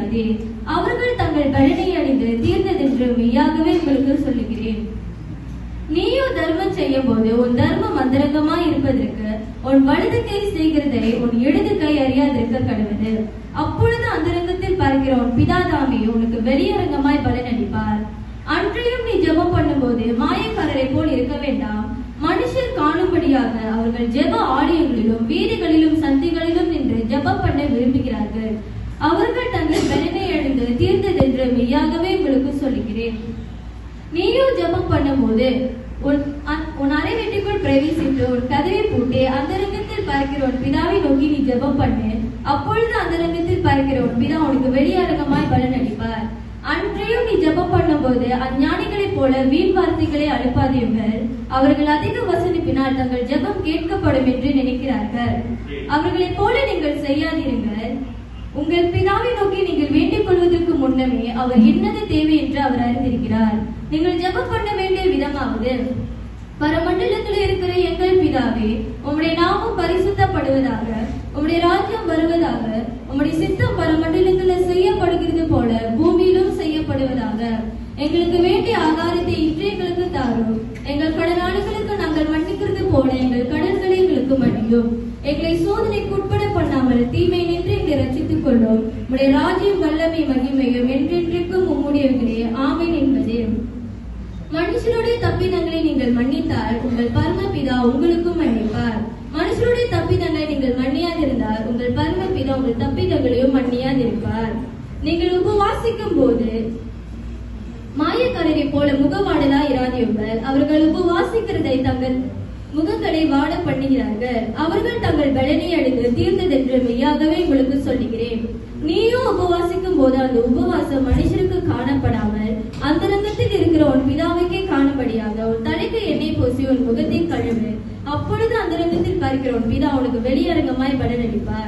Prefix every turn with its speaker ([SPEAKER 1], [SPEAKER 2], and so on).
[SPEAKER 1] செய்யாதே. அவர்கள் தங்கள் பலனை அடைந்து தீர்ந்ததென்று மெய்யாகவே உங்களுக்கு சொல்லுகிறேன். நீயோ தர்மம் செய்யும் போது உன் தர்மம் அந்தரங்கமாய் இருப்பதற்கு உன் வலது கை செய்கிறதை உன் இடது கை அறியாதிருக்க கடவுது. அப்பொழுது அந்தரங்கத்தில் பார்க்கிற உன் பிதாதாமே உனக்கு வெளியரங்கமாய் பலனளிப்பார். அன்றையும் நீ ஜெபம் பண்ணும் போது மாயக்காரரை போல் இருக்க வேண்டாம். மனுஷர் காணும்படியாக அவர்கள் ஜெப ஆலயங்களிலும் வீதிகளிலும் சந்தைகளிலும் நின்று ஜெபம் பண்ண விரும்புகிறார்கள். அவர்கள் தங்கள் பலனை அடைந்து தீர்ந்ததென்று மெய்யாகவே உங்களுக்கு சொல்லுகிறேன். நீயோ ஜெபம் பண்ணும் போது உன் அறை வீட்டுக்குள் பிரவேசித்து உன் கதவை பூட்டி அந்தரங்கத்தில் பார்க்கிற உன் பிதாவை நோக்கி நீ ஜெபம் பண்ணு. அப்பொழுது அந்தரங்கத்தில் பார்க்கிற உன் பிதா உனக்கு வெளியரங்கமாய் பலன் அளிப்பார். அன்றையும் நீ ஜெபம் பண்ணும் போது அஞ்ஞானிகளைப் போல வீண் வார்த்தைகளை அனுப்பாதீர்கள். அவர்கள் அதிக வசனிப்பினால் தங்கள் ஜெபம் கேட்கப்படும் என்று நினைக்கிறார்கள். அவர்களைப் போல நீங்கள் செய்யாதீர்கள். உங்கள் பிதாவை நோக்கி நீங்கள் வேண்டிக் கொள்வதற்கு முன்னமே அவர் என்னது தேவை என்று அவர் அறிந்திருக்கிறார். நீங்கள் ஜெபம் பண்ண வேண்டிய விதமாவது, பரமண்டலத்தில் இருக்கிற எங்கள் பிதாவே, உம்முடைய நாமம் பரிசுத்தப்படுவதாக, உம்முடைய ராஜ்யம் வருவதாக, உம்முடைய சித்தம் பரமண்டலத்தில் செய்யப்படுகிறது போல பூமியிலும் செய்யப்படுவதாக. எங்களுக்கு வேண்டிய ஆகாரத்தை இன்று எங்களுக்கு தாரும். எங்கள் கடனாளிகளுக்கு நாங்கள் மன்னிக்கிறது போல எங்கள் கடன்களை எங்களுக்கு மன்னியும். எங்களை சோதனைக்கு உட்பட பண்ணாமல் தீமை நின்று எங்களை ரட்சித்துக் கொள்ளும். உம்முடைய ராஜ்யம் வல்லமை மகிமையும் என்றென்றைக்கும் உம்முடையவர்களே. ஆமென் என்பதே. மனுஷருடைய தப்பிதங்களை நீங்கள் மன்னித்தால் உங்கள் பரமபிதா உங்களுக்கும் மன்னிப்பார். மனுஷருடைய தப்பிதங்களை நீங்கள் மன்னியாதிருந்தால் உங்கள் பரமபிதா உங்கள் தப்பிதங்களையும் மன்னியாதிருப்பார். நீங்கள் உபவாசிக்கும் போது மாயக்காரரை போல முகவாடலா இராதீர்கள். அவர்கள் உபவாசிக்கிறதை தங்கள் முகங்களை வாட பண்ணுகிறார்கள். அவர்கள் தங்கள் பலனை அடைந்து தீர்ந்ததென்று மெய்யாகவே உங்களுக்கு சொல்லுகிறேன். நீயோ உபவாசிக்கும் போது அந்த உபவாசம் மனுஷருக்கு காணப்படாமல் அந்தரங்கத்தில் இருக்கிற உன் பிதாவுக்கே காணும்படியாக உன் தலைக்கு எண்ணெய் பூசி உன் முகத்தை கழுவு. அப்பொழுது அந்தரங்கத்தில் பார்க்கிற உன் பிதா உனக்கு வெளியரங்கமாய் பலனளிப்பார்.